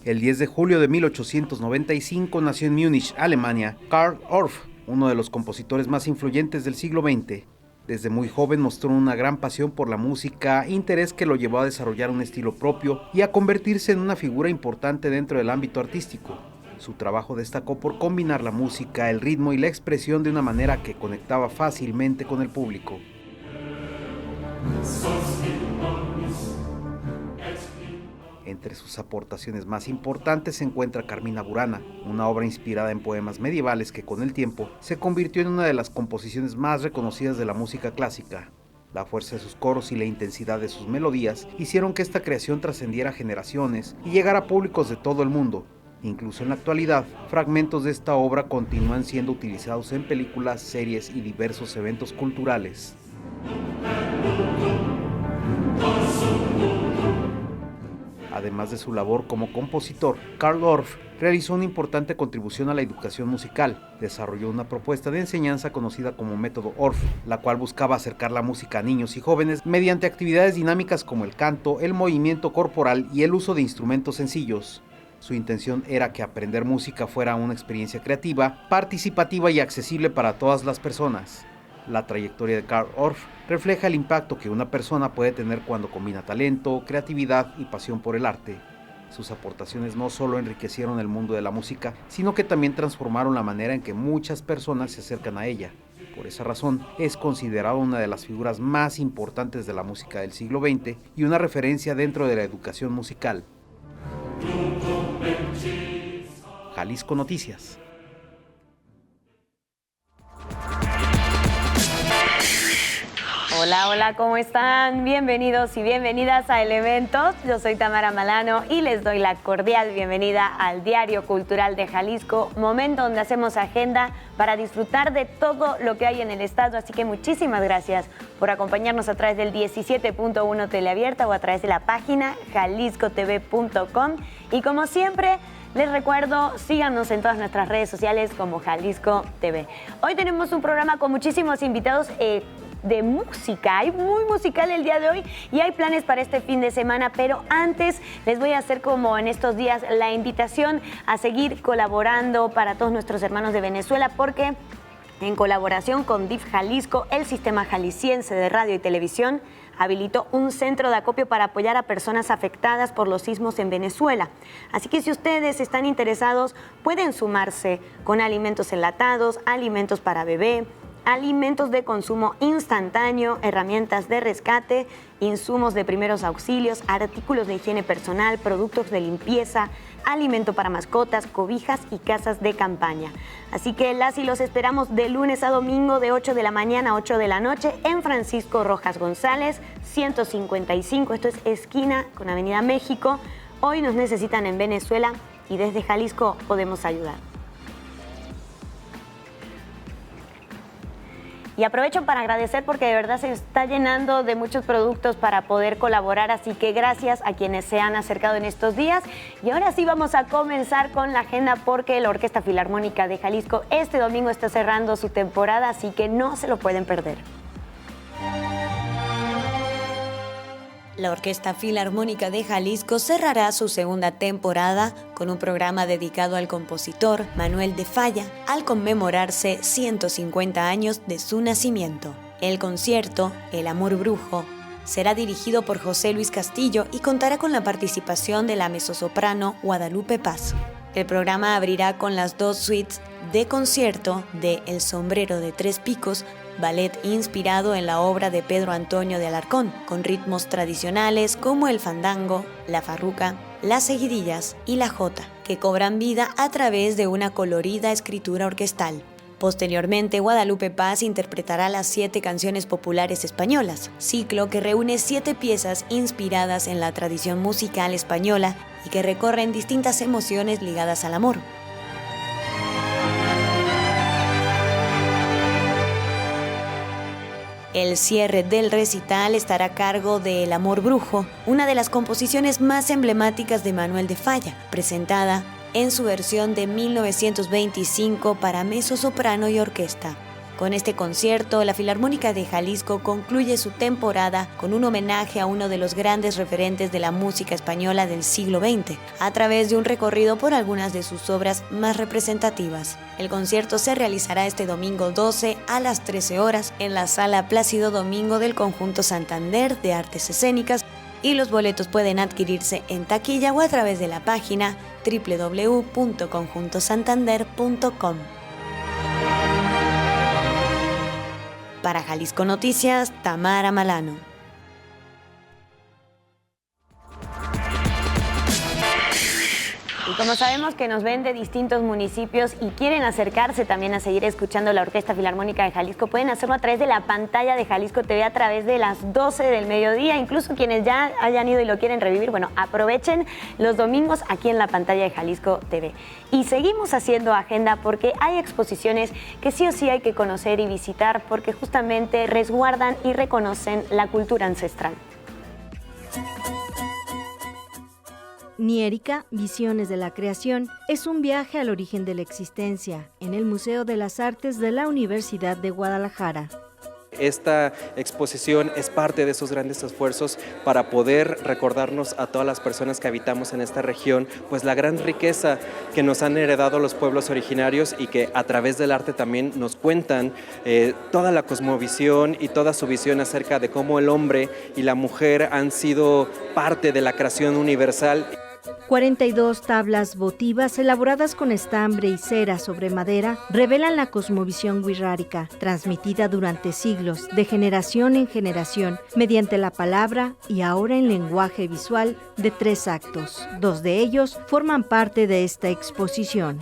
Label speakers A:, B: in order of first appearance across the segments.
A: El 10 de julio de 1895 nació en Múnich, Alemania, Karl Orff, uno de los compositores más influyentes del siglo XX. Desde muy joven mostró una gran pasión por la música, interés que lo llevó a desarrollar un estilo propio y a convertirse en una figura importante dentro del ámbito artístico. Su trabajo destacó por combinar la música, el ritmo y la expresión de una manera que conectaba fácilmente con el público. Entre sus aportaciones más importantes se encuentra Carmina Burana, una obra inspirada en poemas medievales que con el tiempo se convirtió en una de las composiciones más reconocidas de la música clásica. La fuerza de sus coros y la intensidad de sus melodías hicieron que esta creación trascendiera generaciones y llegara a públicos de todo el mundo. Incluso en la actualidad, fragmentos de esta obra continúan siendo utilizados en películas, series y diversos eventos culturales. Además de su labor como compositor, Karl Orff realizó una importante contribución a la educación musical. Desarrolló una propuesta de enseñanza conocida como Método Orff, la cual buscaba acercar la música a niños y jóvenes mediante actividades dinámicas como el canto, el movimiento corporal y el uso de instrumentos sencillos. Su intención era que aprender música fuera una experiencia creativa, participativa y accesible para todas las personas. La trayectoria de Karl Orff refleja el impacto que una persona puede tener cuando combina talento, creatividad y pasión por el arte. Sus aportaciones no solo enriquecieron el mundo de la música, sino que también transformaron la manera en que muchas personas se acercan a ella. Por esa razón, es considerado una de las figuras más importantes de la música del siglo XX y una referencia dentro de la educación musical. Jalisco Noticias.
B: Hola, hola, ¿cómo están? Bienvenidos y bienvenidas a Elementos. Yo soy Tamara Malano y les doy la cordial bienvenida al Diario Cultural de Jalisco, momento donde hacemos agenda para disfrutar de todo lo que hay en el estado. Así que muchísimas gracias por acompañarnos a través del 17.1 Teleabierta o a través de la página jaliscotv.com. Y como siempre, les recuerdo, síganos en todas nuestras redes sociales como Jalisco TV. Hoy tenemos un programa con muchísimos invitados de música. Hay muy musical el día de hoy y hay planes para este fin de semana, pero antes les voy a hacer, como en estos días, la invitación a seguir colaborando para todos nuestros hermanos de Venezuela, porque en colaboración con DIF Jalisco, el Sistema Jalisciense de Radio y Televisión habilitó un centro de acopio para apoyar a personas afectadas por los sismos en Venezuela. Así que si ustedes están interesados, pueden sumarse con alimentos enlatados, alimentos para bebé, alimentos de consumo instantáneo, herramientas de rescate, insumos de primeros auxilios, artículos de higiene personal, productos de limpieza, alimento para mascotas, cobijas y casas de campaña. Así que las y los esperamos de lunes a domingo de 8 de la mañana a 8 de la noche en Francisco Rojas González, 155. Esto es esquina con Avenida México. Hoy nos necesitan en Venezuela y desde Jalisco podemos ayudar. Y aprovecho para agradecer porque de verdad se está llenando de muchos productos para poder colaborar, así que gracias a quienes se han acercado en estos días. Y ahora sí vamos a comenzar con la agenda, porque la Orquesta Filarmónica de Jalisco este domingo está cerrando su temporada, así que no se lo pueden perder. La Orquesta Filarmónica de Jalisco cerrará su segunda temporada con un programa dedicado al compositor Manuel de Falla, al conmemorarse 150 años de su nacimiento. El concierto, El Amor Brujo, será dirigido por José Luis Castillo y contará con la participación de la mezzosoprano Guadalupe Paz. El programa abrirá con las dos suites de concierto de El Sombrero de Tres Picos, ballet inspirado en la obra de Pedro Antonio de Alarcón, con ritmos tradicionales como el fandango, la farruca, las seguidillas y la jota, que cobran vida a través de una colorida escritura orquestal. Posteriormente, Guadalupe Paz interpretará las 7 canciones populares españolas, ciclo que reúne 7 piezas inspiradas en la tradición musical española y que recorren distintas emociones ligadas al amor. El cierre del recital estará a cargo de El Amor Brujo, una de las composiciones más emblemáticas de Manuel de Falla, presentada en su versión de 1925 para mezzosoprano y orquesta, Con este concierto, la Filarmónica de Jalisco concluye su temporada con un homenaje a uno de los grandes referentes de la música española del siglo XX, a través de un recorrido por algunas de sus obras más representativas. El concierto se realizará este domingo 12 a las 13 horas en la Sala Plácido Domingo del Conjunto Santander de Artes Escénicas, y los boletos pueden adquirirse en taquilla o a través de la página www.conjuntosantander.com. Para Jalisco Noticias, Tamara Malano. Y como sabemos que nos ven de distintos municipios y quieren acercarse también a seguir escuchando la Orquesta Filarmónica de Jalisco, pueden hacerlo a través de la pantalla de Jalisco TV a través de las 12 del mediodía. Incluso quienes ya hayan ido y lo quieren revivir, bueno, aprovechen los domingos aquí en la pantalla de Jalisco TV. Y seguimos haciendo agenda porque hay exposiciones que sí o sí hay que conocer y visitar porque justamente resguardan y reconocen la cultura ancestral.
C: Niérica, Visiones de la Creación, es un viaje al origen de la existencia en el Museo de las Artes de la Universidad de Guadalajara.
D: Esta exposición es parte de esos grandes esfuerzos para poder recordarnos a todas las personas que habitamos en esta región, pues la gran riqueza que nos han heredado los pueblos originarios y que a través del arte también nos cuentan toda la cosmovisión y toda su visión acerca de cómo el hombre y la mujer han sido parte de la creación universal.
C: 42 tablas votivas elaboradas con estambre y cera sobre madera revelan la cosmovisión wixárika, transmitida durante siglos, de generación en generación, mediante la palabra y ahora en lenguaje visual de 3 actos. 2 de ellos forman parte de esta exposición.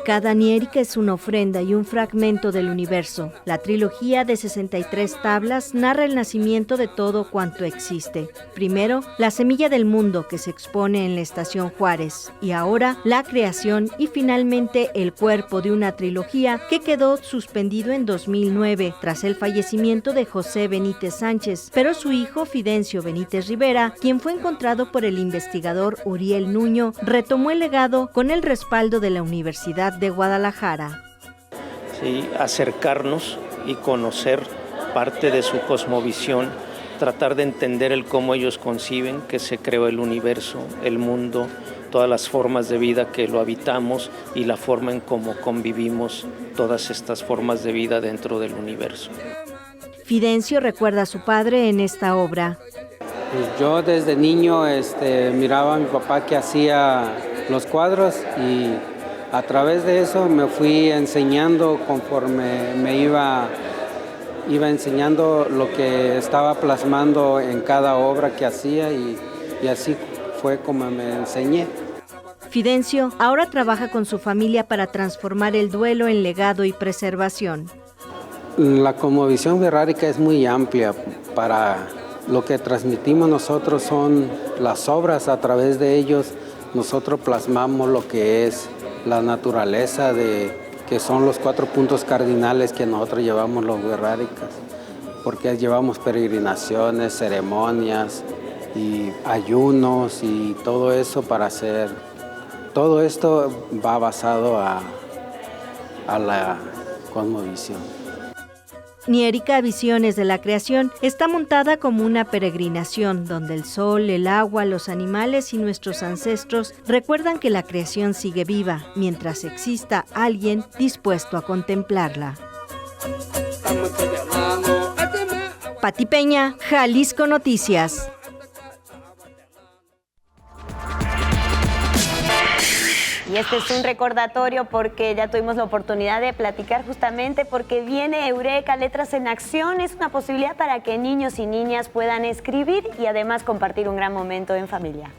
C: Cada niérica es una ofrenda y un fragmento del universo. La trilogía de 63 tablas narra el nacimiento de todo cuanto existe. Primero, la semilla del mundo que se expone en la Estación Juárez, y ahora la creación y finalmente el cuerpo de una trilogía que quedó suspendido en 2009 tras el fallecimiento de José Benítez Sánchez, pero su hijo Fidencio Benítez Rivera, quien fue encontrado por el investigador Uriel Nuño, retomó el legado con el respaldo de la Universidad de Guadalajara.
E: Sí, acercarnos y conocer parte de su cosmovisión, tratar de entender el cómo ellos conciben que se creó el universo, el mundo, todas las formas de vida que lo habitamos y la forma en cómo convivimos todas estas formas de vida dentro del universo.
C: Fidencio recuerda a su padre en esta obra.
F: Pues yo desde niño miraba a mi papá que hacía los cuadros y a través de eso me fui enseñando conforme me iba enseñando lo que estaba plasmando en cada obra que hacía y así fue como me enseñé.
C: Fidencio ahora trabaja con su familia para transformar el duelo en legado y preservación.
F: La cosmovisión wixárika es muy amplia. Para lo que transmitimos nosotros son las obras, a través de ellos nosotros plasmamos lo que es la naturaleza, que son los 4 puntos cardinales que nosotros llevamos los wixárikas, porque llevamos peregrinaciones, ceremonias y ayunos y todo eso para hacer. Todo esto va basado a la cosmovisión.
C: Niérica, Visiones de la Creación, está montada como una peregrinación donde el sol, el agua, los animales y nuestros ancestros recuerdan que la creación sigue viva mientras exista alguien dispuesto a contemplarla. Pati Peña, Jalisco Noticias.
B: Y este es un recordatorio porque ya tuvimos la oportunidad de platicar justamente porque viene Eureka, Letras en Acción. Es una posibilidad para que niños y niñas puedan escribir y además compartir un gran momento en familia.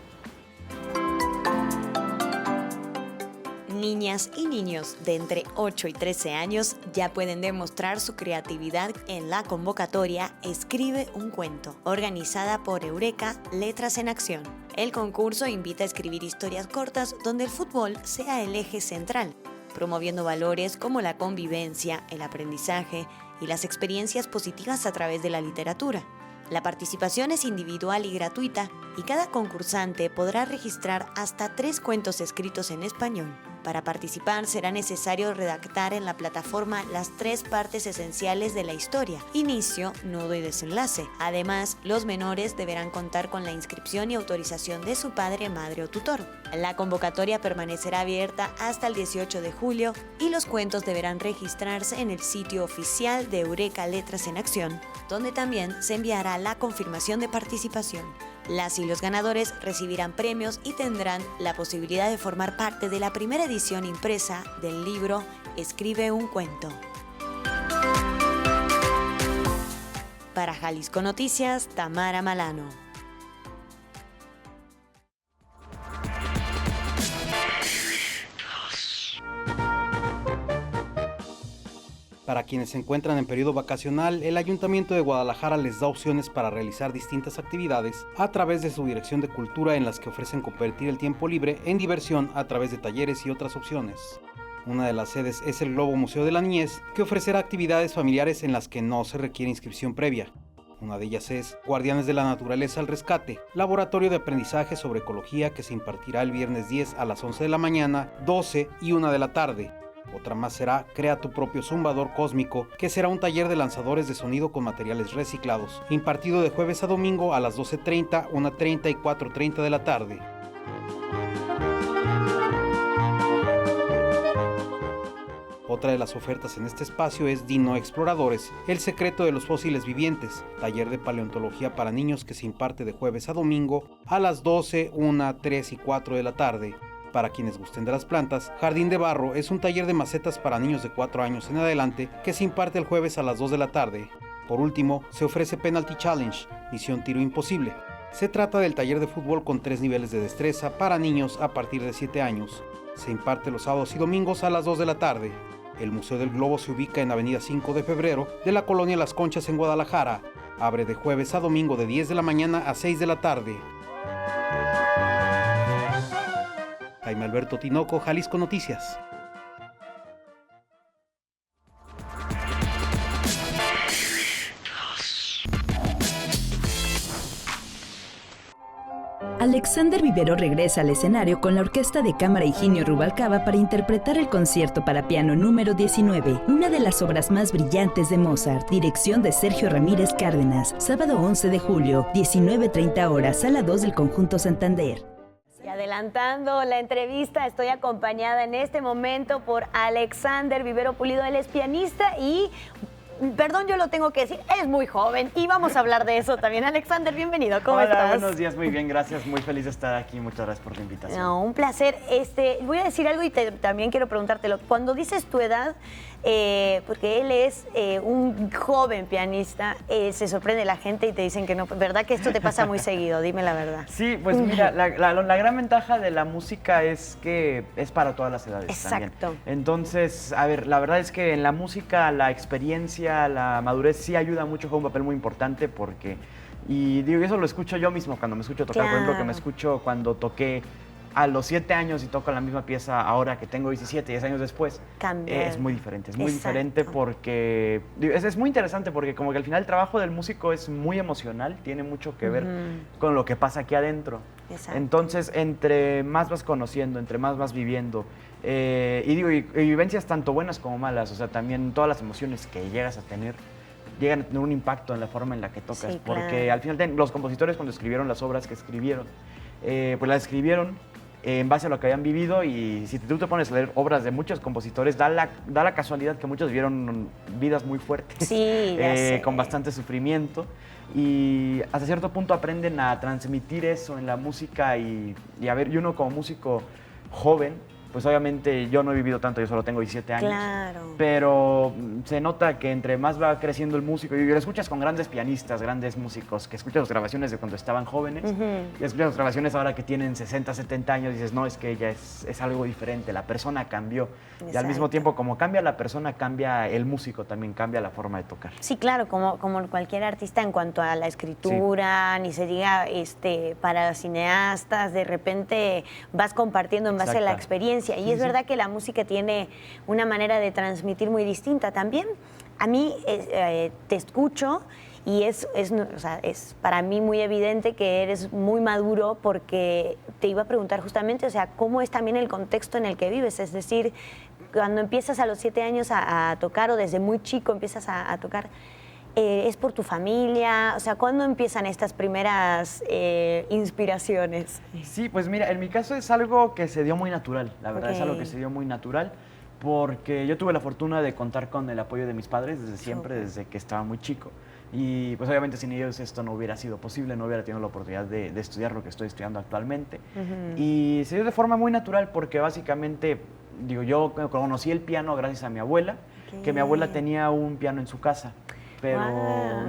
B: Niñas y niños de entre 8 y 13 años ya pueden demostrar su creatividad en la convocatoria Escribe un cuento, organizada por Eureka, Letras en Acción. El concurso invita a escribir historias cortas donde el fútbol sea el eje central, promoviendo valores como la convivencia, el aprendizaje y las experiencias positivas a través de la literatura. La participación es individual y gratuita y cada concursante podrá registrar hasta 3 cuentos escritos en español. Para participar será necesario redactar en la plataforma las 3 partes esenciales de la historia: inicio, nudo y desenlace. Además, los menores deberán contar con la inscripción y autorización de su padre, madre o tutor. La convocatoria permanecerá abierta hasta el 18 de julio y los cuentos deberán registrarse en el sitio oficial de Eureka Letras en Acción, donde también se enviará la confirmación de participación. Las y los ganadores recibirán premios y tendrán la posibilidad de formar parte de la primera edición impresa del libro Escribe un cuento. Para Jalisco Noticias, Tamara Malano.
A: Para quienes se encuentran en periodo vacacional, el Ayuntamiento de Guadalajara les da opciones para realizar distintas actividades a través de su Dirección de Cultura, en las que ofrecen convertir el tiempo libre en diversión a través de talleres y otras opciones. Una de las sedes es el Globo Museo de la Niñez, que ofrecerá actividades familiares en las que no se requiere inscripción previa. Una de ellas es Guardianes de la Naturaleza al Rescate, laboratorio de aprendizaje sobre ecología, que se impartirá el viernes 10 a las 11 de la mañana, 12 y 1 de la tarde. Otra más será Crea tu propio zumbador cósmico, que será un taller de lanzadores de sonido con materiales reciclados, impartido de jueves a domingo a las 12:30, 1:30 y 4:30 de la tarde. Otra de las ofertas en este espacio es Dino Exploradores, el secreto de los fósiles vivientes, taller de paleontología para niños que se imparte de jueves a domingo a las 12, 1, 3 y 4 de la tarde. Para quienes gusten de las plantas, Jardín de Barro es un taller de macetas para niños de 4 años en adelante que se imparte el jueves a las 2 de la tarde. Por último, se ofrece Penalty Challenge, misión tiro imposible. Se trata del taller de fútbol con 3 niveles de destreza para niños a partir de 7 años. Se imparte los sábados y domingos a las 2 de la tarde. El Museo del Globo se ubica en Avenida 5 de Febrero de la Colonia Las Conchas en Guadalajara. Abre de jueves a domingo de 10 de la mañana a 6 de la tarde. Jaime Alberto Tinoco, Jalisco Noticias.
G: Alexander Vivero regresa al escenario con la Orquesta de Cámara Higinio Rubalcaba para interpretar el concierto para piano número 19, una de las obras más brillantes de Mozart, dirección de Sergio Ramírez Cárdenas, sábado 11 de julio, 19:30 horas, sala 2 del Conjunto Santander.
B: Y adelantando la entrevista, estoy acompañada en este momento por Alexander Vivero Pulido. Él es pianista y, perdón, yo lo tengo que decir, es muy joven y vamos a hablar de eso también. Alexander, bienvenido, ¿cómo estás?
H: Hola, buenos días, muy bien, gracias, muy feliz de estar aquí, muchas gracias por la invitación.
B: No, un placer. Voy a decir algo y también quiero preguntártelo. Cuando dices tu edad, porque él es un joven pianista, se sorprende la gente y te dicen que no, ¿verdad que esto te pasa muy seguido? Dime la verdad.
H: Sí, pues mira, la gran ventaja de la música es que es para todas las edades.
B: Exacto.
H: También. Entonces, a ver, la verdad es que en la música la experiencia, la madurez sí ayuda mucho, juega un papel muy importante porque, y digo, eso lo escucho yo mismo cuando me escucho tocar, por ejemplo, que me escucho cuando toqué a los 7 años y toco la misma pieza ahora que tengo 17, 10 años después, es muy diferente. Es muy diferente porque es muy interesante porque como que al final el trabajo del músico es muy emocional, tiene mucho que ver con lo que pasa aquí adentro.
B: Exacto.
H: Entonces, entre más vas conociendo, entre más vas viviendo, y vivencias tanto buenas como malas, o sea, también todas las emociones que llegas a tener, llegan a tener un impacto en la forma en la que tocas,
B: Sí,
H: porque
B: claro.
H: al final los compositores cuando escribieron las obras que escribieron, pues las escribieron en base a lo que habían vivido, y si tú te pones a leer obras de muchos compositores, da la casualidad que muchos vivieron vidas muy fuertes,
B: Sí, ya sé.
H: con bastante sufrimiento, y hasta cierto punto aprenden a transmitir eso en la música, y a ver, y uno como músico joven, pues obviamente yo no he vivido tanto, yo solo tengo 17 años.
B: Claro.
H: Pero se nota que entre más va creciendo el músico, y lo escuchas con grandes pianistas, grandes músicos, que escuchas las grabaciones de cuando estaban jóvenes, y escuchas las grabaciones ahora que tienen 60, 70 años, y dices, no, es que ella es algo diferente, la persona cambió. Y al mismo
B: Exacto.
H: tiempo, como cambia la persona, cambia el músico, también cambia la forma de tocar.
B: Sí, claro, como cualquier artista en cuanto a la escritura, ni se diga para cineastas, de repente vas compartiendo en base a la
H: Exacto.
B: experiencia. Y
H: Sí,
B: es
H: sí.
B: verdad que la música tiene una manera de transmitir muy distinta. También a mí te escucho Y o sea, es para mí muy evidente que eres muy maduro, porque te iba a preguntar justamente, o sea, ¿cómo es también el contexto en el que vives? Es decir, cuando empiezas a los 7 años a tocar, o desde muy chico empiezas a tocar, ¿es por tu familia? O sea, ¿cuándo empiezan estas primeras inspiraciones?
H: Sí, pues mira, en mi caso es algo que se dio muy natural, la verdad, es algo que se dio muy natural, porque yo tuve la fortuna de contar con el apoyo de mis padres desde siempre, desde que estaba muy chico. Y pues obviamente sin ellos esto no hubiera sido posible, no hubiera tenido la oportunidad de estudiar lo que estoy estudiando actualmente. Y se dio de forma muy natural porque básicamente, digo, yo conocí el piano gracias a mi abuela, que mi abuela tenía un piano en su casa, pero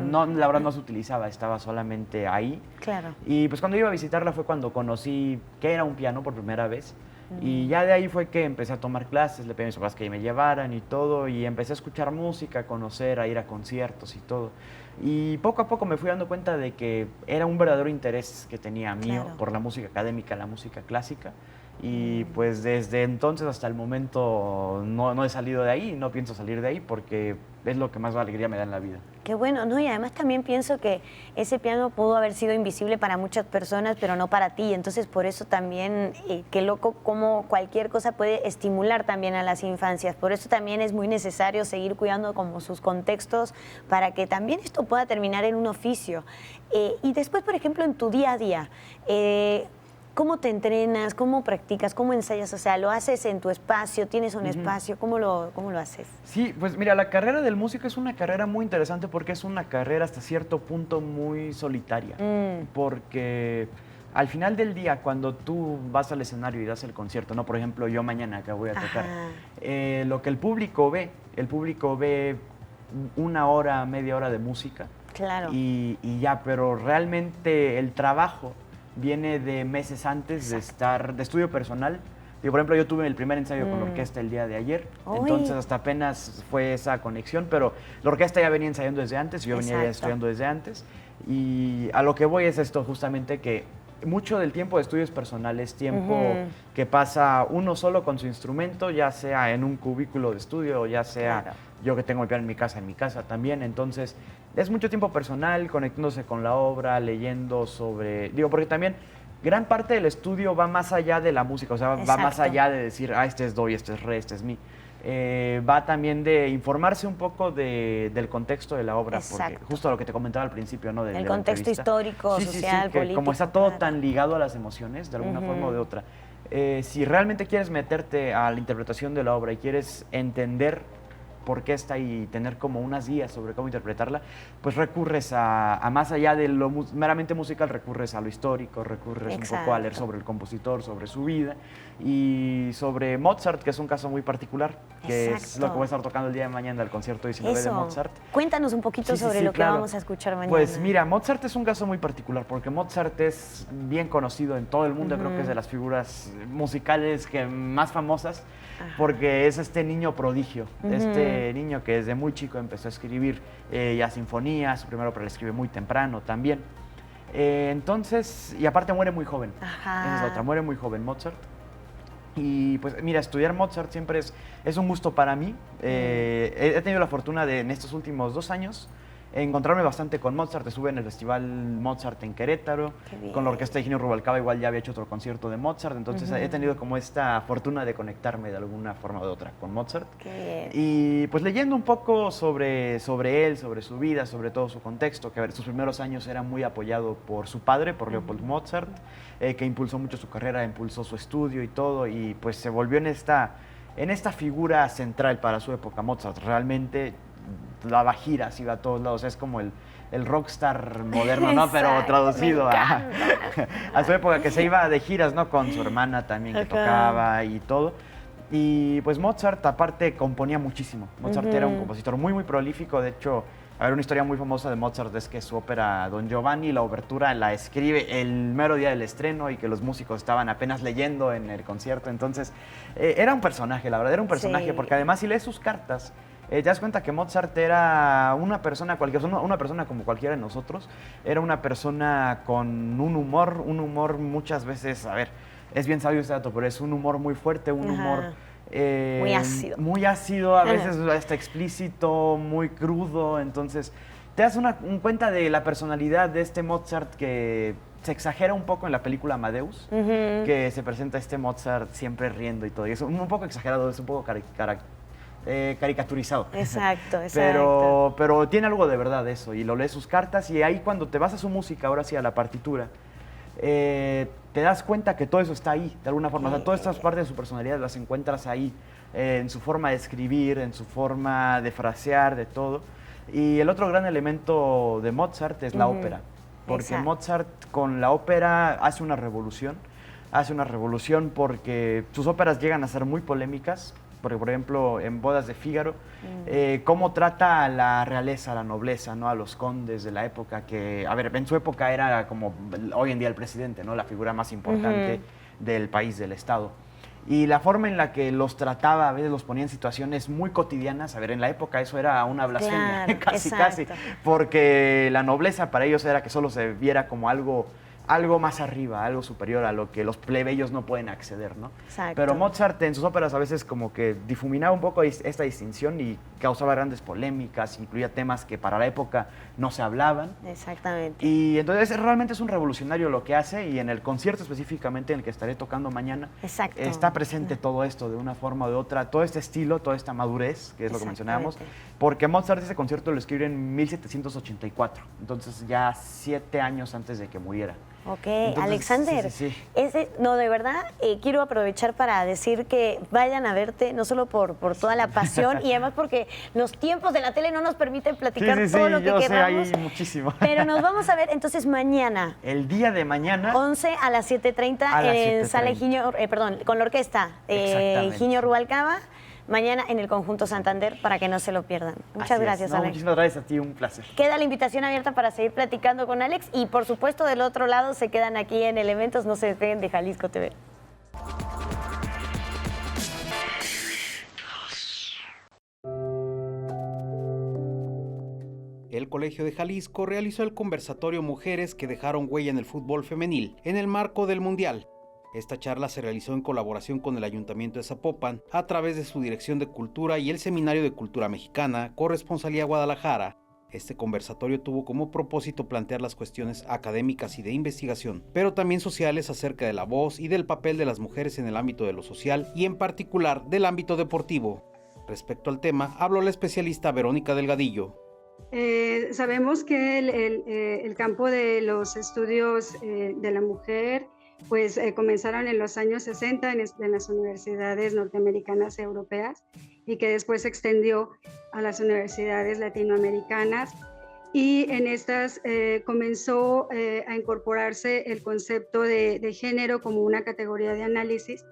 H: no, la verdad no se utilizaba, estaba solamente ahí.
B: Claro.
H: Y pues cuando iba a visitarla fue cuando conocí que era un piano por primera vez. Y ya de ahí fue que empecé a tomar clases, le pedí a mis papás que me llevaran y todo, y empecé a escuchar música, a conocer, a ir a conciertos y todo. Y poco a poco me fui dando cuenta de que era un verdadero interés que tenía mío por la música académica, la música clásica. Y pues desde entonces hasta el momento no he salido de ahí, no pienso salir de ahí, porque es lo que más alegría me da en la vida.
B: Qué bueno, ¿no? Y además también pienso que ese piano pudo haber sido invisible para muchas personas, pero no para ti. Entonces, por eso también, qué loco cómo cualquier cosa puede estimular también a las infancias. Por eso también es muy necesario seguir cuidando como sus contextos para que también esto pueda terminar en un oficio. Y después, por ejemplo, en tu día a día, ¿cómo te entrenas? ¿Cómo practicas? ¿Cómo ensayas? O sea, ¿lo haces en tu espacio? ¿Tienes un espacio? ¿Cómo lo haces?
H: Sí, pues mira, la carrera del músico es una carrera muy interesante porque es una carrera hasta cierto punto muy solitaria. Porque al final del día, cuando tú vas al escenario y das el concierto, ¿no? Por ejemplo, yo mañana que voy a tocar, lo que el público ve 1 hora, media hora de música.
B: Claro.
H: Y ya, pero realmente el trabajo viene de meses antes de estudio personal. Digo, por ejemplo, yo tuve el primer ensayo con la orquesta el día de ayer, entonces hasta apenas fue esa conexión, pero la orquesta ya venía ensayando desde antes, yo venía ya estudiando desde antes, y a lo que voy es esto justamente, que mucho del tiempo de estudio es personal, es tiempo que pasa uno solo con su instrumento, ya sea en un cubículo de estudio, o ya sea yo que tengo el piano en mi casa también, entonces es mucho tiempo personal, conectándose con la obra, leyendo sobre... Digo, porque también gran parte del estudio va más allá de la música, o sea, va más allá de decir, este es do y este es re, este es mi. Va también de informarse un poco del contexto de la obra, porque justo lo que te comentaba al principio, ¿no?
B: El contexto histórico, social, político.
H: Como está todo tan ligado a las emociones, de alguna forma o de otra. Si realmente quieres meterte a la interpretación de la obra y quieres entender por qué está ahí y tener como unas guías sobre cómo interpretarla, pues recurres a más allá de lo meramente musical, recurres a lo histórico, recurres un poco a leer sobre el compositor, sobre su vida y sobre Mozart, que es un caso muy particular, que es lo que voy a estar tocando el día de mañana, el concierto 19 de Mozart.
B: Cuéntanos un poquito sobre lo que vamos a escuchar mañana.
H: Pues mira, Mozart es un caso muy particular porque Mozart es bien conocido en todo el mundo, creo que es de las figuras musicales que más famosas, porque es este niño prodigio, este niño que desde muy chico empezó a escribir ya sinfonías, su primera ópera la escribe muy temprano también. Entonces, y aparte muere muy joven, esa es otra, muere muy joven Mozart. Y pues mira, estudiar Mozart siempre es un gusto para mí. He tenido la fortuna de en estos últimos 2 años encontrarme bastante con Mozart. Estuve en el Festival Mozart en Querétaro, con la orquesta de Higinio Rubalcaba, igual ya había hecho otro concierto de Mozart, entonces he tenido como esta fortuna de conectarme de alguna forma o de otra con Mozart. Y pues leyendo un poco sobre él, sobre su vida, sobre todo su contexto, que a ver, sus primeros años era muy apoyado por su padre, por Leopold Mozart, que impulsó mucho su carrera, impulsó su estudio y todo, y pues se volvió en esta figura central para su época. Mozart realmente daba giras, iba a todos lados, es como el rockstar moderno, ¿no? Pero traducido a su época, que se iba de giras, ¿no? Con su hermana también, que tocaba y todo. Y pues Mozart aparte componía muchísimo. Mozart era un compositor muy, muy prolífico. De hecho, a ver, una historia muy famosa de Mozart es que su ópera Don Giovanni, la obertura, la escribe el mero día del estreno y que los músicos estaban apenas leyendo en el concierto. Entonces, era un personaje, la verdad, era un personaje, porque además si lees sus cartas, te das cuenta que Mozart era una persona como cualquiera de nosotros, era una persona con un humor muchas veces, a ver, es bien sabio este dato, pero es un humor muy fuerte, un humor
B: muy ácido.
H: Muy ácido, a veces hasta explícito, muy crudo, entonces te das un cuenta de la personalidad de este Mozart que se exagera un poco en la película Amadeus, que se presenta este Mozart siempre riendo y todo. Y es un poco exagerado, es un poco caricaturizado.
B: Exacto, exacto.
H: Pero tiene algo de verdad eso, y lo lees sus cartas, y ahí cuando te vas a su música, ahora sí a la partitura, te das cuenta que todo eso está ahí, de alguna forma. O sea, todas estas partes de su personalidad las encuentras ahí, en su forma de escribir, en su forma de frasear, de todo. Y el otro gran elemento de Mozart es la ópera. Porque
B: Exacto.
H: Mozart con la ópera hace una revolución porque sus óperas llegan a ser muy polémicas, porque por ejemplo en Bodas de Fígaro, cómo trata a la realeza, a la nobleza, ¿no? A los condes de la época, que, a ver, en su época era como hoy en día el presidente, ¿no? La figura más importante del país, del estado. Y la forma en la que los trataba, a veces los ponía en situaciones muy cotidianas. A ver, en la época eso era una blasfemia,
B: Claro,
H: casi,
B: exacto.
H: porque la nobleza para ellos era que solo se viera como algo más arriba, algo superior a lo que los plebeyos no pueden acceder, ¿no?
B: Exacto.
H: Pero Mozart en sus óperas a veces como que difuminaba un poco esta distinción y causaba grandes polémicas, incluía temas que para la época no se hablaban.
B: Exactamente.
H: Y entonces realmente es un revolucionario lo que hace, y en el concierto específicamente en el que estaré tocando mañana,
B: Exacto.
H: está presente todo esto de una forma o de otra, todo este estilo, toda esta madurez, que es lo que mencionábamos,
B: Exactamente.
H: porque Mozart ese concierto lo escribió en 1784, entonces ya 7 años antes de que muriera.
B: Ok,
H: Entonces,
B: Alexander,
H: sí.
B: no, de verdad, quiero aprovechar para decir que vayan a verte, no solo por toda la pasión, y además porque los tiempos de la tele no nos permiten platicar todo lo que
H: yo
B: queramos.
H: sé, hay muchísimo.
B: Pero nos vamos a ver entonces mañana.
H: El día de mañana.
B: 11 a las 7:30
H: A las
B: en
H: 7:30.
B: Sala Higinio, con la orquesta
H: Exactamente.
B: Higinio Rubalcaba, mañana en el Conjunto Santander, para que no se lo pierdan. Muchas
H: Así es.
B: gracias,
H: No,
B: Alex.
H: muchísimas gracias a ti, un placer.
B: Queda la invitación abierta para seguir platicando con Alex, y por supuesto del otro lado se quedan aquí en Elementos, no se despeguen de Jalisco TV.
A: El Colegio de Jalisco realizó el conversatorio Mujeres que dejaron huella en el fútbol femenil en el marco del Mundial. Esta charla se realizó en colaboración con el Ayuntamiento de Zapopan a través de su Dirección de Cultura y el Seminario de Cultura Mexicana, Corresponsalía Guadalajara. Este conversatorio tuvo como propósito plantear las cuestiones académicas y de investigación, pero también sociales acerca de la voz y del papel de las mujeres en el ámbito de lo social y en particular del ámbito deportivo. Respecto al tema, habló la especialista Verónica Delgadillo.
I: Sabemos que el campo de los estudios de la mujer pues comenzaron en los años 60 en las universidades norteamericanas y europeas, y que después se extendió a las universidades latinoamericanas, y en estas comenzó a incorporarse el concepto de género como una categoría de análisis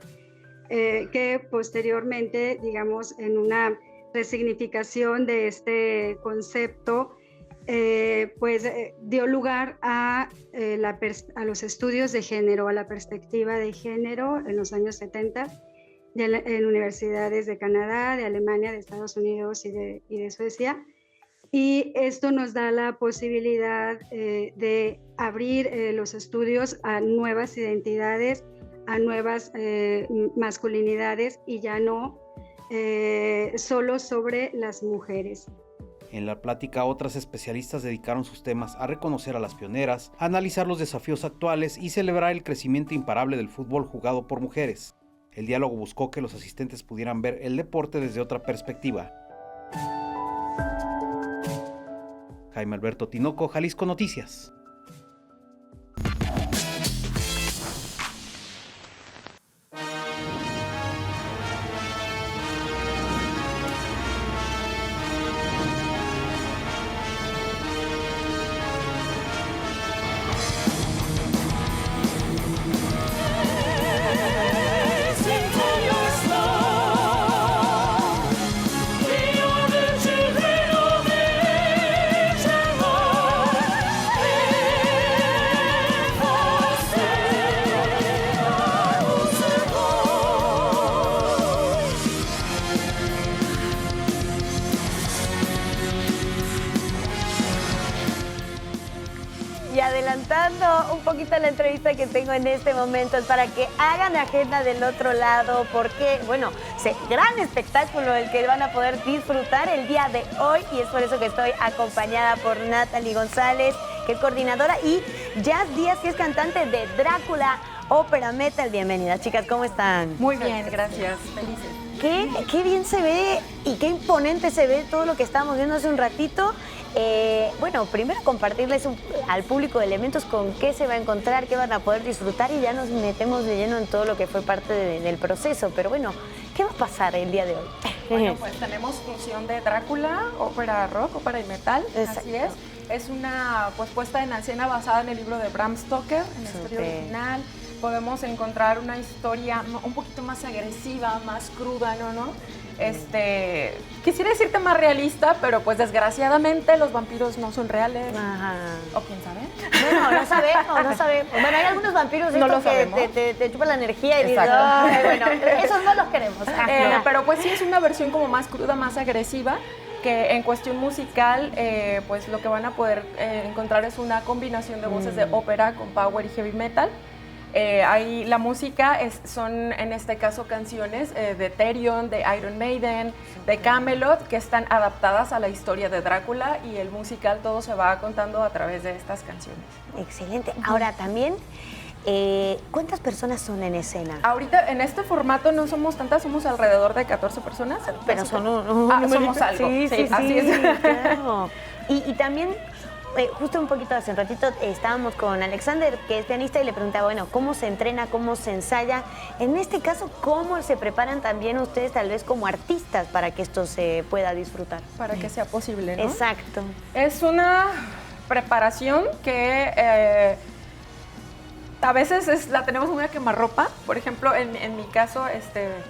I: que posteriormente, digamos, en una resignificación de este concepto, dio lugar a los estudios de género, a la perspectiva de género en los años 70 en universidades de Canadá, de Alemania, de Estados Unidos y de Suecia. Y esto nos da la posibilidad de abrir los estudios a nuevas identidades, a nuevas masculinidades, y ya no solo sobre las mujeres.
A: En la plática, otras especialistas dedicaron sus temas a reconocer a las pioneras, a analizar los desafíos actuales y celebrar el crecimiento imparable del fútbol jugado por mujeres. El diálogo buscó que los asistentes pudieran ver el deporte desde otra perspectiva. Jaime Alberto Tinoco, Jalisco Noticias.
B: adelantando un poquito la entrevista que tengo en este momento para que hagan agenda del otro lado, porque, bueno, gran espectáculo el que van a poder disfrutar el día de hoy, y es por eso que estoy acompañada por Natalie González, que es coordinadora, y Jazz Díaz, que es cantante de Drácula Ópera Metal. Bienvenidas, chicas, ¿cómo están?
J: Muy bien, gracias. Felices.
B: Qué bien se ve y qué imponente se ve todo lo que estábamos viendo hace un ratito. Bueno, primero compartirles al público elementos con qué se va a encontrar, qué van a poder disfrutar, y ya nos metemos de lleno en todo lo que fue parte del proceso. Pero bueno, ¿qué va a pasar el día de hoy?
J: Bueno, pues tenemos función de Drácula, ópera rock, ópera y metal.
B: Exacto.
J: Así es. Es una puesta en escena basada en el libro de Bram Stoker, en la historia original. Podemos encontrar una historia un poquito más agresiva, más cruda, ¿no? Quisiera decirte más realista, pero pues desgraciadamente los vampiros no son reales.
B: Ajá.
J: ¿O quién sabe?
B: Bueno, no sabemos. Bueno, hay algunos vampiros que te chupan la energía y dices, bueno, esos no los queremos.
J: Pero pues sí es una versión como más cruda, más agresiva, que en cuestión musical, pues lo que van a poder encontrar es una combinación de voces de ópera con power y heavy metal. Ahí la música son en este caso canciones de Therion, de Iron Maiden, de Camelot, que están adaptadas a la historia de Drácula, y el musical todo se va contando a través de estas canciones.
B: Excelente. Ahora también, ¿cuántas personas son en escena?
J: Ahorita en este formato no somos tantas, somos alrededor de 14 personas.
B: Pero son un
J: somos algo.
B: Sí,
J: así es.
B: Claro. Y también, justo un poquito hace un ratito estábamos con Alexander, que es pianista, y le preguntaba, bueno, ¿cómo se entrena, cómo se ensaya? En este caso, ¿cómo se preparan también ustedes tal vez como artistas para que esto se pueda disfrutar?
J: Para que sea posible, ¿no?
B: Exacto.
J: Es una preparación que a veces la tenemos una quemarropa. Por ejemplo, en mi caso,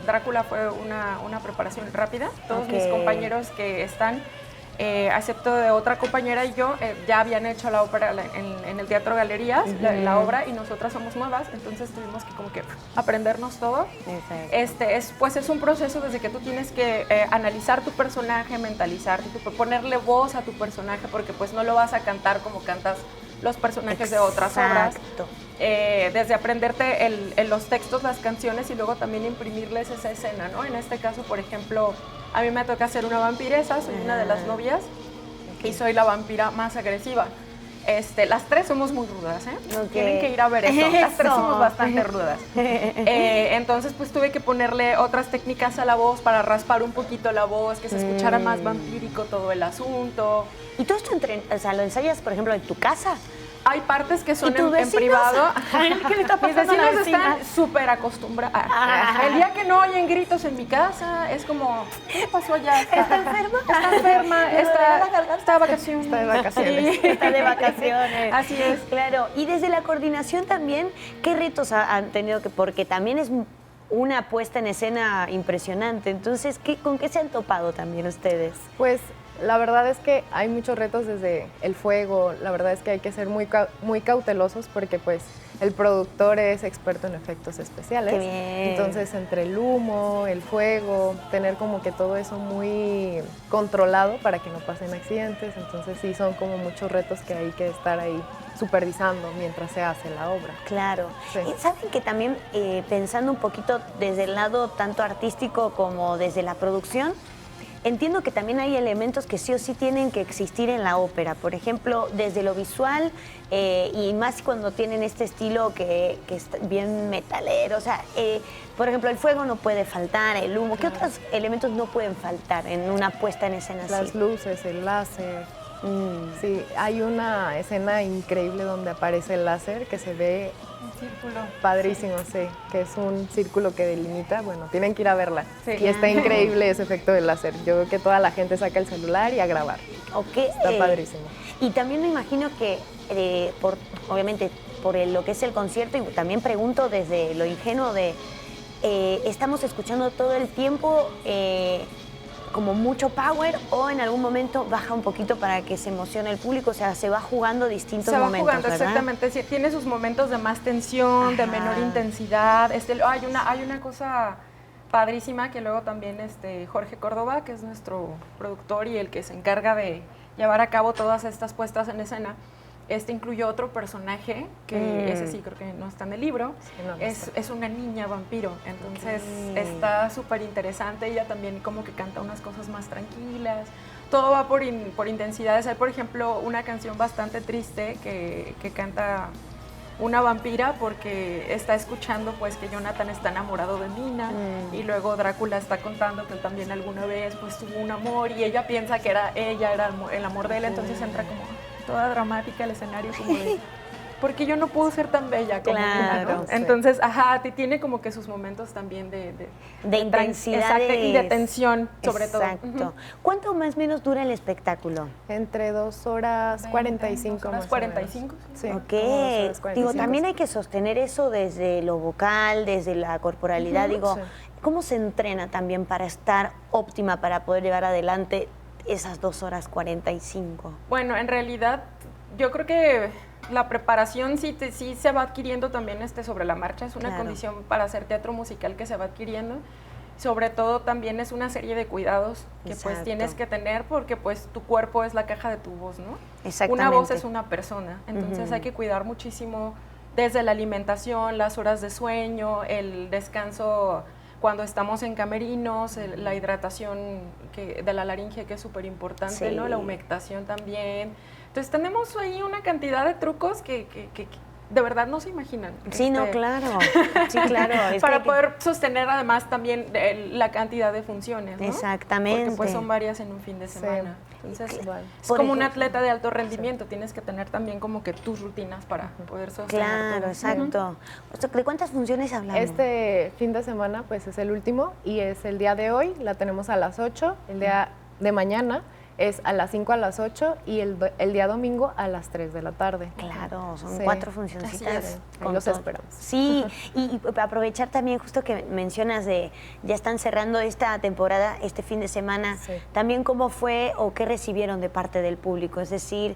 J: Drácula fue una preparación rápida. Todos mis compañeros que están, excepto de otra compañera y yo, ya habían hecho la ópera en el Teatro Galerías, la obra, y nosotras somos nuevas, entonces tuvimos que como que aprendernos todo. Pues es un proceso desde que tú tienes que analizar tu personaje, mentalizar, ponerle voz a tu personaje, porque pues no lo vas a cantar como cantas los personajes de otras obras. Desde aprenderte los textos, las canciones, y luego también imprimirles esa escena, ¿no? En este caso, por ejemplo, a mí me toca ser una vampiresa, soy una de las novias, y soy la vampira más agresiva. Las tres somos muy rudas, Tienen que ir a ver eso. Las tres somos bastante rudas. Entonces, pues tuve que ponerle otras técnicas a la voz para raspar un poquito la voz, que se escuchara más vampírico todo el asunto.
B: ¿Y todo esto lo ensayas, por ejemplo, en tu casa?
J: Hay partes que son en privado.
B: ¿Qué le está pasando?
J: Mis vecinos están súper acostumbrados. El día que no oyen gritos en mi casa, es como, ¿qué le pasó allá?
B: ¿Está enferma?
J: Está enferma, está de vacaciones.
B: Está de vacaciones. Sí. Está de vacaciones.
J: Así es.
B: Claro. Y desde la coordinación también, ¿qué retos han tenido? Porque también es una puesta en escena impresionante. Entonces, ¿con qué se han topado también ustedes?
K: Pues la verdad es que hay muchos retos desde el fuego. La verdad es que hay que ser muy cautelosos, porque pues el productor es experto en efectos especiales.
B: ¡Qué bien!
K: Entonces, entre el humo, el fuego, tener como que todo eso muy controlado para que no pasen accidentes. Entonces sí, son como muchos retos que hay que estar ahí supervisando mientras se hace la obra.
B: Claro.
K: Sí.
B: ¿Saben que también pensando un poquito desde el lado tanto artístico como desde la producción, entiendo que también hay elementos que sí o sí tienen que existir en la ópera? Por ejemplo, desde lo visual, y más cuando tienen este estilo que es bien metalero. O sea, por ejemplo, el fuego no puede faltar, el humo. ¿Qué otros elementos no pueden faltar en una puesta en escena así?
K: Las luces, el láser. Sí, hay una escena increíble donde aparece el láser, que se ve
J: Un círculo.
K: padrísimo, sí, que es un círculo que delimita. Bueno, tienen que ir a verla. Sí. Y está increíble ese efecto del láser. Yo creo que toda la gente saca el celular y a grabar. Está padrísimo.
B: Y también me imagino que, obviamente, por lo que es el concierto, y también pregunto desde lo ingenuo de, estamos escuchando todo el tiempo como mucho power, o en algún momento baja un poquito para que se emocione el público. O sea, se va jugando distintos momentos,
J: se va jugando,
B: ¿verdad?
J: Exactamente. Sí, tiene sus momentos de más tensión, de menor intensidad. Hay una cosa padrísima que luego también Jorge Córdoba, que es nuestro productor y el que se encarga de llevar a cabo todas estas puestas en escena, incluyó otro personaje, que ese sí creo que no está en el libro, es una niña vampiro, entonces está súper interesante, ella también como que canta unas cosas más tranquilas, todo va por intensidades. Hay, por ejemplo, una canción bastante triste que canta una vampira porque está escuchando pues que Jonathan está enamorado de Mina y luego Drácula está contando que él también alguna vez pues tuvo un amor y ella piensa que ella era el amor de él, entonces entra como toda dramática el escenario como de porque yo no puedo ser tan bella como
B: claro,
J: tú, ¿no? Entonces, tiene como que sus momentos también de
B: intensidad
J: y de tensión, sobre todo.
B: Exacto. ¿Cuánto más o menos dura el espectáculo?
K: Entre 2 horas 45.
J: 2 horas 45.
K: Sí.
B: Ok.
K: 2 horas 45.
B: Digo, también hay que sostener eso desde lo vocal, desde la corporalidad. Digo, ¿cómo se entrena también para estar óptima, para poder llevar adelante esas 2 horas 45?
J: Bueno, en realidad, yo creo que la preparación sí se va adquiriendo también sobre la marcha, es una condición para hacer teatro musical que se va adquiriendo. Sobre todo también es una serie de cuidados que pues tienes que tener porque pues tu cuerpo es la caja de tu voz, ¿no?
B: Exactamente.
J: Una voz es una persona, entonces hay que cuidar muchísimo desde la alimentación, las horas de sueño, el descanso cuando estamos en camerinos, la hidratación de la laringe que es súper importante, ¿no? La humectación también. Entonces tenemos ahí una cantidad de trucos que de verdad no se imaginan.
B: Sí, no, claro. Sí, claro.
J: Para poder sostener además también la cantidad de funciones, ¿no?
B: Exactamente.
J: Porque pues son varias en un fin de semana. Entonces es
B: Por
J: como un
B: ejemplo,
J: atleta de alto rendimiento, tienes que tener también como que tus rutinas para poder sostener
B: Claro,
J: todo.
B: exacto. O sea, ¿de cuántas funciones hablamos?
K: Este fin de semana pues es el último y es el día de hoy, la tenemos a las 8, el día de mañana es a las 5 a las 8 y el día domingo a las 3 de la tarde.
B: Claro, son 4 funcioncitas.
K: Los esperamos.
B: Sí, y aprovechar también justo que mencionas ya están cerrando esta temporada, este fin de semana, también cómo fue o qué recibieron de parte del público, es decir,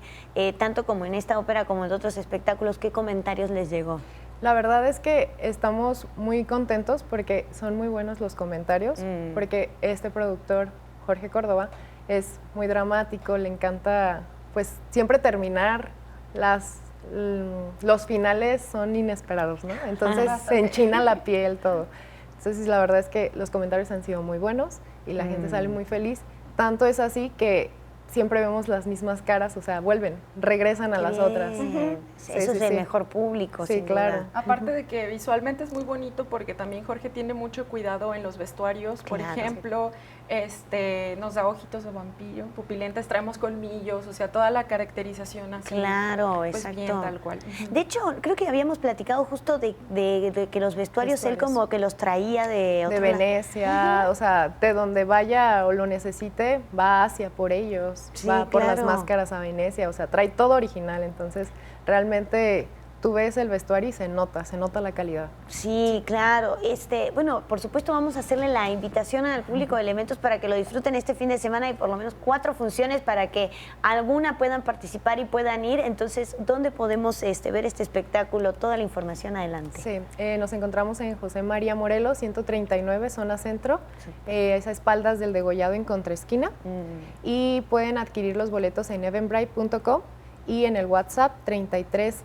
B: tanto como en esta ópera como en otros espectáculos, ¿qué comentarios les llegó?
K: La verdad es que estamos muy contentos porque son muy buenos los comentarios, porque este productor, Jorge Córdoba, es muy dramático, le encanta pues siempre terminar, los finales son inesperados, ¿no? Entonces se enchina la piel, todo. Entonces la verdad es que los comentarios han sido muy buenos y la gente sale muy feliz. Tanto es así que siempre vemos las mismas caras, o sea, regresan a las otras.
B: Eso es el mejor público.
K: Sí, claro.
J: Aparte de que visualmente es muy bonito porque también Jorge tiene mucho cuidado en los vestuarios. Por ejemplo, nos da ojitos de vampiro, pupilentes, traemos colmillos, o sea, toda la caracterización así.
B: Claro,
J: pues
B: exacto.
J: Bien, tal cual.
B: De hecho, creo que habíamos platicado justo de que los vestuarios él como que los traía de
K: Venecia, o sea, de donde vaya o lo necesite, va hacia por ellos, va por las máscaras a Venecia, o sea, trae todo original, entonces realmente tú ves el vestuario y se nota la calidad.
B: Sí, claro. Bueno, por supuesto vamos a hacerle la invitación al público de Elementos para que lo disfruten este fin de semana y por lo menos 4 funciones para que alguna puedan participar y puedan ir. Entonces, ¿dónde podemos ver este espectáculo? Toda la información adelante.
K: Sí, nos encontramos en José María Morelos, 139, zona centro, a espaldas del Degollado en contraesquina. Y pueden adquirir los boletos en eventbrite.com y en el WhatsApp 33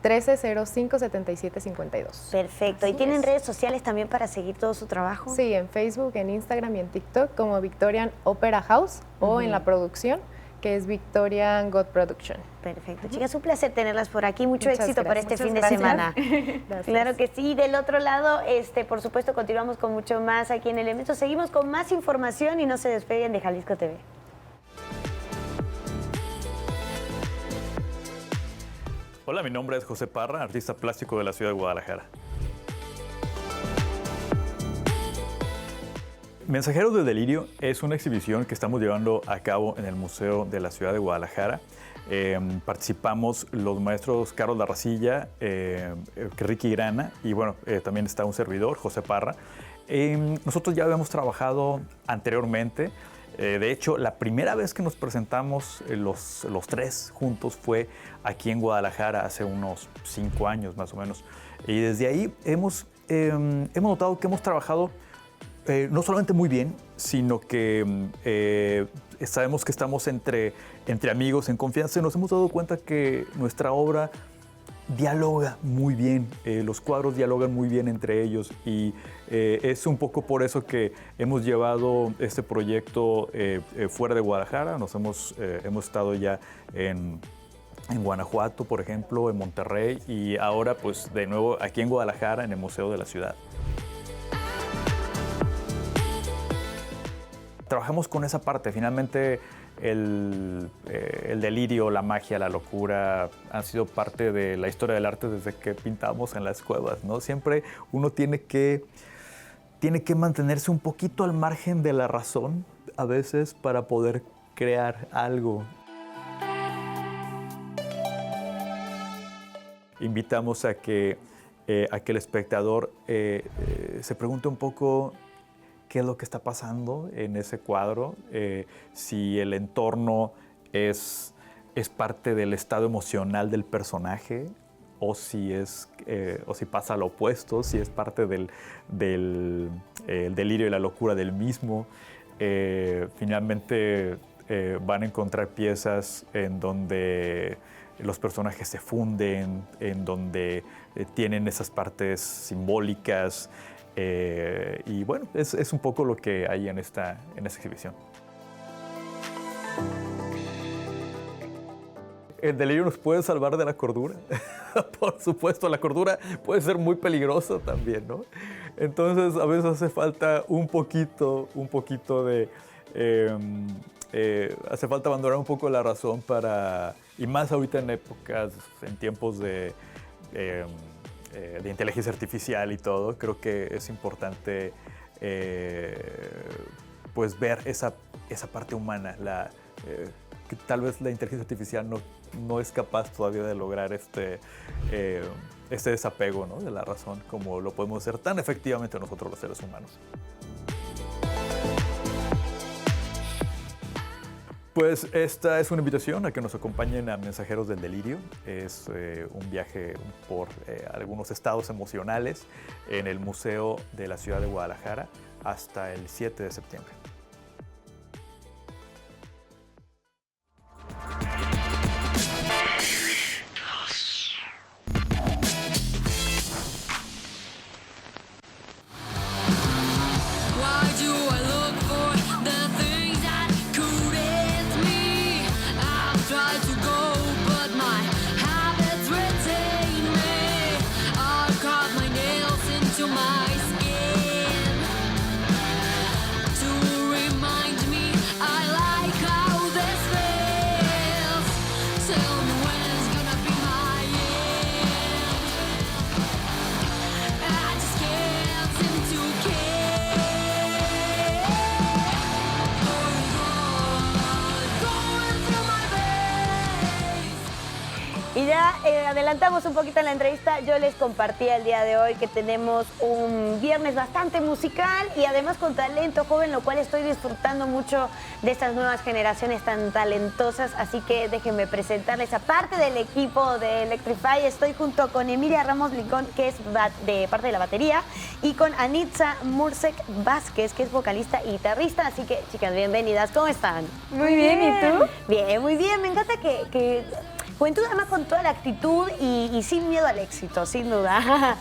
K: 1305 7752.
B: Perfecto. ¿Y tienen redes sociales también para seguir todo su trabajo?
K: Sí, en Facebook, en Instagram y en TikTok como Victorian Opera House o en la producción, que es Victorian God Production.
B: Perfecto. Chicas, un placer tenerlas por aquí. Mucho éxito para este fin de
K: gracias.
B: semana.
K: Gracias.
B: Claro que sí. Del otro lado, por supuesto, continuamos con mucho más aquí en Elementos. Seguimos con más información y no se despeguen de Jalisco TV.
L: Hola, mi nombre es José Parra, artista plástico de la ciudad de Guadalajara. Mensajeros del Delirio es una exhibición que estamos llevando a cabo en el Museo de la Ciudad de Guadalajara. Participamos los maestros Carlos Larracilla, Ricky Grana y bueno, también está un servidor, José Parra. Nosotros ya habíamos trabajado anteriormente. De hecho, la primera vez que nos presentamos los 3 juntos fue aquí en Guadalajara hace unos 5 años más o menos. Y desde ahí hemos notado que hemos trabajado no solamente muy bien, sino que sabemos que estamos entre amigos, en confianza, y nos hemos dado cuenta que nuestra obra dialoga muy bien, los cuadros dialogan muy bien entre ellos, y es un poco por eso que hemos llevado este proyecto fuera de Guadalajara. Hemos estado ya en Guanajuato, por ejemplo, en Monterrey, y ahora pues de nuevo aquí en Guadalajara, en el Museo de la Ciudad. Trabajamos con esa parte. Finalmente el delirio, la magia, la locura han sido parte de la historia del arte desde que pintamos en las cuevas, ¿no? Siempre uno tiene que mantenerse un poquito al margen de la razón a veces para poder crear algo. Invitamos a que el espectador se pregunte un poco qué es lo que está pasando en ese cuadro, si el entorno es parte del estado emocional del personaje, o si pasa lo opuesto, si es parte del delirio y la locura del mismo. Finalmente van a encontrar piezas en donde los personajes se funden, en donde tienen esas partes simbólicas, y bueno, es un poco lo que hay en esta exhibición. El delirio nos puede salvar de la cordura. Por supuesto, la cordura puede ser muy peligrosa también, ¿no? Entonces, a veces hace falta un poquito de... hace falta abandonar un poco la razón para... Y más ahorita en tiempos de inteligencia artificial y todo, creo que es importante pues ver esa parte humana, que tal vez la inteligencia artificial no es capaz todavía de lograr este desapego, ¿no?, de la razón, como lo podemos hacer tan efectivamente nosotros los seres humanos. Pues esta es una invitación a que nos acompañen a Mensajeros del Delirio. Es un viaje por algunos estados emocionales en el Museo de la Ciudad de Guadalajara hasta el 7 de septiembre.
B: Y ya adelantamos un poquito en la entrevista. Yo les compartí el día de hoy que tenemos un viernes bastante musical y además con talento joven, lo cual estoy disfrutando mucho de estas nuevas generaciones tan talentosas. Así que déjenme presentarles a parte del equipo de Electrify. Estoy junto con Emilia Ramos Licón, que es de parte de la batería, y con Anitza Mursek Vázquez, que es vocalista y guitarrista. Así que, chicas, bienvenidas. ¿Cómo están?
J: Muy bien, ¿y tú?
B: Bien, muy bien. Me encanta que juventud además con toda la actitud y sin miedo al éxito, sin duda.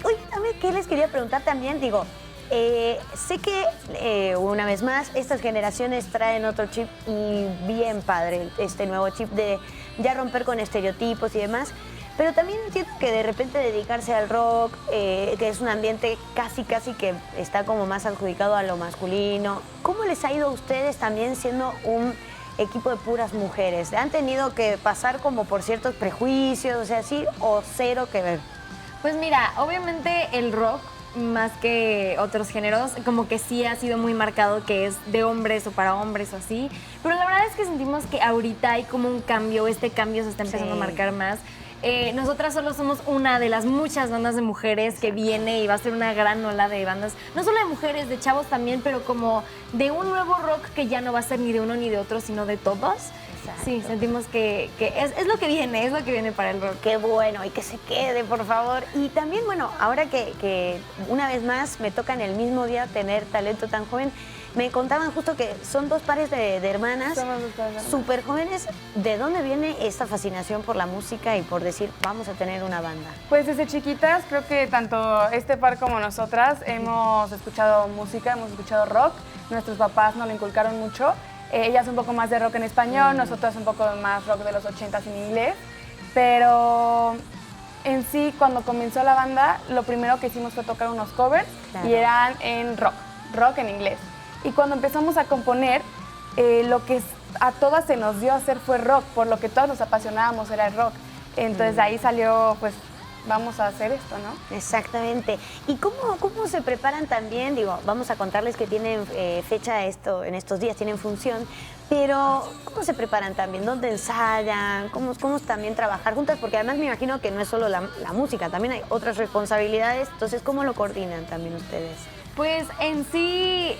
B: Oye, también, ¿qué les quería preguntar también? Digo, sé que una vez más estas generaciones traen otro chip y bien padre, este nuevo chip de ya romper con estereotipos y demás, pero también entiendo que de repente dedicarse al rock, que es un ambiente casi que está como más adjudicado a lo masculino. ¿Cómo les ha ido a ustedes también siendo un equipo de puras mujeres? ¿Han tenido que pasar como por ciertos prejuicios, o sea, sí, o cero que ver?
M: Pues mira, obviamente el rock, más que otros géneros, como que sí ha sido muy marcado que es de hombres o para hombres o así, pero la verdad es que sentimos que ahorita hay como un cambio, este cambio se está empezando a marcar más. Nosotras solo somos una de las muchas bandas de mujeres que viene y va a ser una gran ola de bandas, no solo de mujeres, de chavos también, pero como de un nuevo rock que ya no va a ser ni de uno ni de otro, sino de todos. Exacto. Sí, sentimos que es lo que viene para el rock.
B: Qué bueno, y que se quede, por favor. Y también, bueno, ahora que una vez más me toca en el mismo día tener talento tan joven, Me contaban justo que son dos pares de hermanas, súper jóvenes. ¿De dónde viene esta fascinación por la música y por decir, vamos a tener una banda?
N: Pues desde chiquitas, creo que tanto este par como nosotras hemos escuchado música, hemos escuchado rock. Nuestros papás nos lo inculcaron mucho. Ellas un poco más de rock en español, nosotros un poco más rock de los 80s en inglés. Pero en sí, cuando comenzó la banda, lo primero que hicimos fue tocar unos covers y eran en rock en inglés. Y cuando empezamos a componer, lo que a todas se nos dio a hacer fue rock, por lo que todas nos apasionábamos era el rock. Entonces de ahí salió, pues, vamos a hacer esto, ¿no?
B: Exactamente. ¿Y cómo se preparan también? Digo, vamos a contarles que tienen fecha en estos días, tienen función, pero ¿cómo se preparan también? ¿Dónde ensayan? ¿Cómo también trabajar juntas? Porque además me imagino que no es solo la música, también hay otras responsabilidades. Entonces, ¿cómo lo coordinan también ustedes?
M: Pues en sí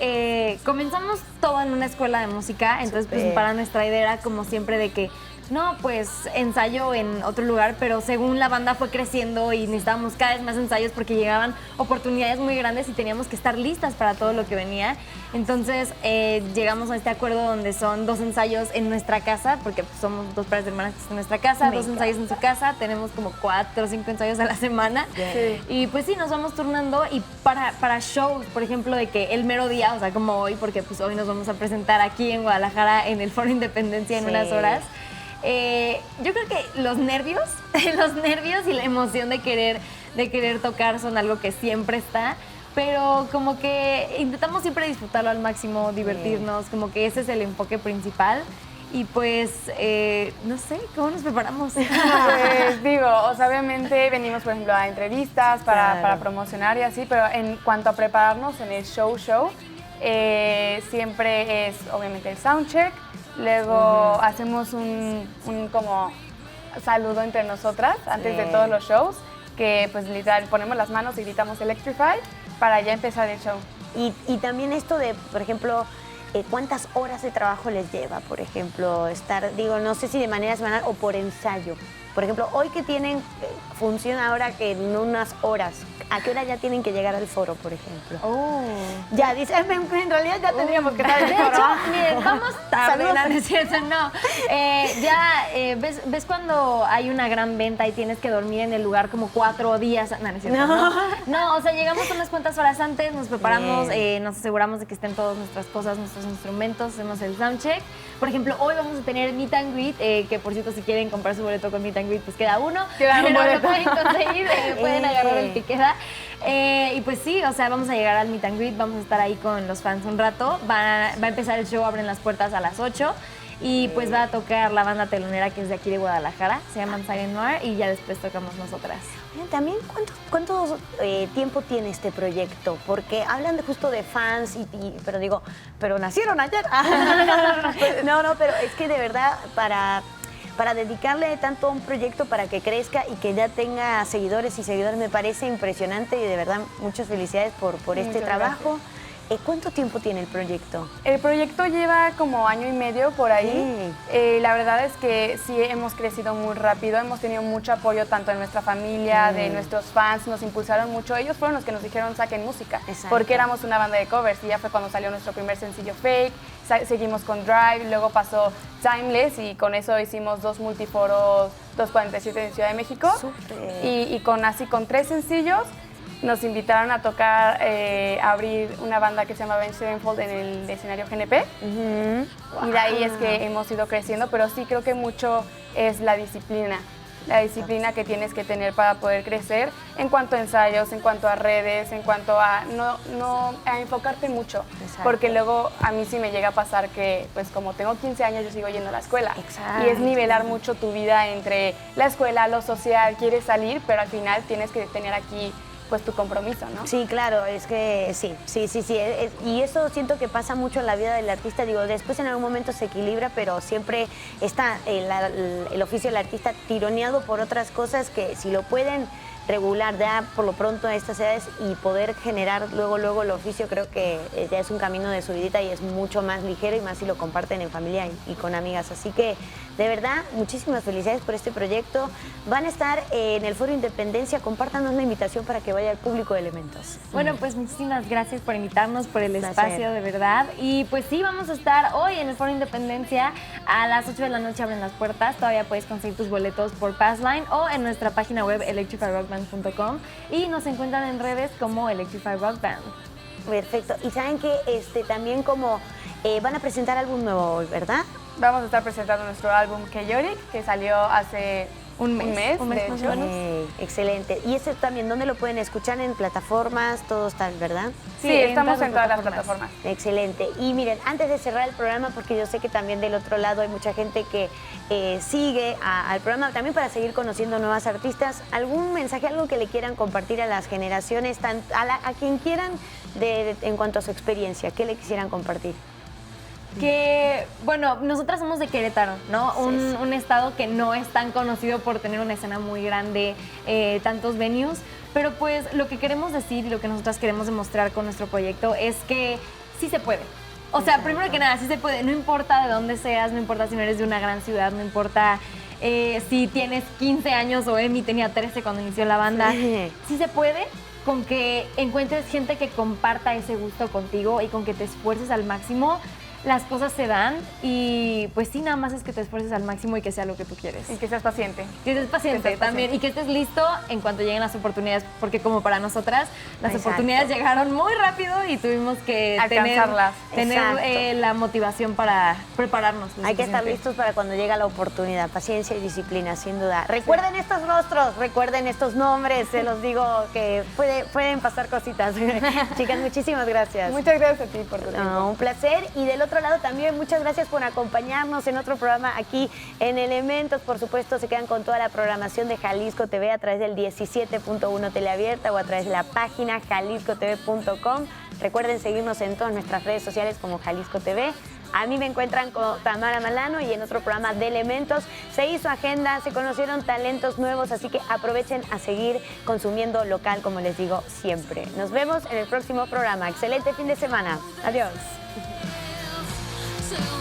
M: comenzamos todo en una escuela de música, entonces pues para nuestra idea era como siempre de que no, pues ensayo en otro lugar, pero según la banda fue creciendo y necesitábamos cada vez más ensayos porque llegaban oportunidades muy grandes y teníamos que estar listas para todo lo que venía. Entonces llegamos a este acuerdo donde son 2 ensayos en nuestra casa, porque pues, somos 2 pares de hermanas que están en nuestra casa, 2 ensayos en su casa, tenemos como 4 o 5 ensayos a la semana. Sí. Y pues sí, nos vamos turnando y para shows, por ejemplo, de que el mero día, o sea, como hoy, porque pues hoy nos vamos a presentar aquí en Guadalajara en el Foro Independencia en unas horas. Yo creo que los nervios y la emoción de querer tocar son algo que siempre está, pero como que intentamos siempre disfrutarlo al máximo, divertirnos, como que ese es el enfoque principal. Y pues, no sé, ¿cómo nos preparamos?
N: Pues digo, o sea, obviamente venimos, por ejemplo, a entrevistas para promocionar y así, pero en cuanto a prepararnos en el show, siempre es obviamente el soundcheck. Luego hacemos un como saludo entre nosotras antes de todos los shows, que pues literal ponemos las manos y gritamos Electrify para ya empezar el show.
B: Y también esto de, por ejemplo, ¿cuántas horas de trabajo les lleva, por ejemplo, estar, digo, no sé si de manera semanal o por ensayo? Por ejemplo, hoy que tienen función ahora que en unas horas, ¿a qué hora ya tienen que llegar al foro, por ejemplo? Ya, dice, en realidad ya tendríamos que estar en el foro.
M: De hecho, miren, vamos tarde, no es cierto, no. ¿Ves cuando hay una gran venta y tienes que dormir en el lugar como 4 días? No es cierto, no, o sea, llegamos unas cuantas horas antes, nos preparamos, nos aseguramos de que estén todas nuestras cosas, nuestros instrumentos, hacemos el soundcheck. Por ejemplo, hoy vamos a tener Meet and Greet, que por cierto, si quieren comprar su boleto con Meet and Greet, pues queda uno. Pero lo pueden conseguir, pueden agarrar el que queda. Y pues sí, o sea, vamos a llegar al Meet and Greet, vamos a estar ahí con los fans un rato. Va a empezar el show, abren las puertas a las 8. Y pues va a tocar la banda telonera que es de aquí de Guadalajara, se llaman Silent Noir, y ya después tocamos nosotras.
B: También, ¿cuánto tiempo tiene este proyecto? Porque hablan justo de fans, pero nacieron ayer. No, pero es que de verdad, para dedicarle tanto a un proyecto para que crezca y que ya tenga seguidores y seguidores, me parece impresionante y de verdad muchas felicidades por este trabajo. Gracias. ¿Cuánto tiempo tiene el proyecto?
N: El proyecto lleva como 1 año y medio por ahí. La verdad es que sí hemos crecido muy rápido, hemos tenido mucho apoyo tanto de nuestra familia, de nuestros fans, nos impulsaron mucho. Ellos fueron los que nos dijeron saquen música, porque éramos una banda de covers y ya fue cuando salió nuestro primer sencillo Fake, seguimos con Drive, luego pasó Timeless y con eso hicimos 2 multiforos 247 en Ciudad de México. Y con 3 sencillos. Nos invitaron a tocar, a abrir una banda que se llama Avenged Sevenfold en el escenario GNP. Y de ahí es que hemos ido creciendo, pero sí creo que mucho es la disciplina que tienes que tener para poder crecer en cuanto a ensayos, en cuanto a redes, en cuanto a a enfocarte mucho. Porque luego a mí sí me llega a pasar que, pues como tengo 15 años, yo sigo yendo a la escuela. Y es nivelar mucho tu vida entre la escuela, lo social, quieres salir, pero al final tienes que tener aquí pues tu compromiso, ¿no?
B: Sí, claro, es que sí. Y eso siento que pasa mucho en la vida del artista. Digo, después en algún momento se equilibra, pero siempre está el oficio del artista tironeado por otras cosas que si lo pueden regular ya por lo pronto a estas edades y poder generar luego el oficio, creo que ya es un camino de subidita y es mucho más ligero y más si lo comparten en familia y con amigas. Así que de verdad, muchísimas felicidades por este proyecto. Van a estar en el Foro Independencia. Compártanos la invitación para que vaya el público de Elementos.
M: Bueno, pues muchísimas gracias por invitarnos, por el espacio, de verdad. Y pues sí, vamos a estar hoy en el Foro Independencia a las 8 de la noche, abren las puertas. Todavía puedes conseguir tus boletos por Passline o en nuestra página web electrifyrockband.com y nos encuentran en redes como Electrify Rock Band.
B: Perfecto. Y saben que también como van a presentar álbum nuevo hoy, ¿verdad?
N: Vamos a estar presentando nuestro álbum Chaotic, que salió hace un mes de hecho.
B: Excelente. Y ese también, ¿dónde lo pueden escuchar? En plataformas, todo está, ¿verdad?
N: Sí, estamos en todas las plataformas.
B: Excelente. Y miren, antes de cerrar el programa, porque yo sé que también del otro lado hay mucha gente que sigue al programa, también para seguir conociendo nuevas artistas, ¿algún mensaje, algo que le quieran compartir a las generaciones, a quien quieran, en cuanto a su experiencia? ¿Qué le quisieran compartir?
M: Que, bueno, nosotras somos de Querétaro, ¿no? Un estado que no es tan conocido por tener una escena muy grande, tantos venues, pero pues lo que queremos decir y lo que nosotras queremos demostrar con nuestro proyecto es que sí se puede. O sea, primero que nada, sí se puede, no importa de dónde seas, no importa si no eres de una gran ciudad, no importa si tienes 15 años o Emi tenía 13 cuando inició la banda, sí se puede con que encuentres gente que comparta ese gusto contigo y con que te esfuerces al máximo. Las cosas se dan y pues sí, nada más es que te esfuerces al máximo y que sea lo que tú quieres.
N: Y que seas paciente.
M: Que seas paciente también y que estés listo en cuanto lleguen las oportunidades, porque como para nosotras, las oportunidades llegaron muy rápido y tuvimos que
N: alcanzarlas.
M: tener la motivación para prepararnos.
B: Hay que estar listos para cuando llega la oportunidad. Paciencia y disciplina, sin duda. Recuerden estos rostros, recuerden estos nombres, se los digo que pueden pasar cositas. Chicas, muchísimas gracias.
N: Muchas gracias a ti por tu tiempo.
B: Un placer. Y del otro lado también, muchas gracias por acompañarnos en otro programa aquí en Elementos. Por supuesto, se quedan con toda la programación de Jalisco TV a través del 17.1 Teleabierta o a través de la página jaliscotv.com. Recuerden seguirnos en todas nuestras redes sociales como Jalisco TV. A mí me encuentran con Tamara Malano y en otro programa de Elementos. Se hizo agenda, se conocieron talentos nuevos, así que aprovechen a seguir consumiendo local, como les digo siempre. Nos vemos en el próximo programa. Excelente fin de semana. Adiós.
O: So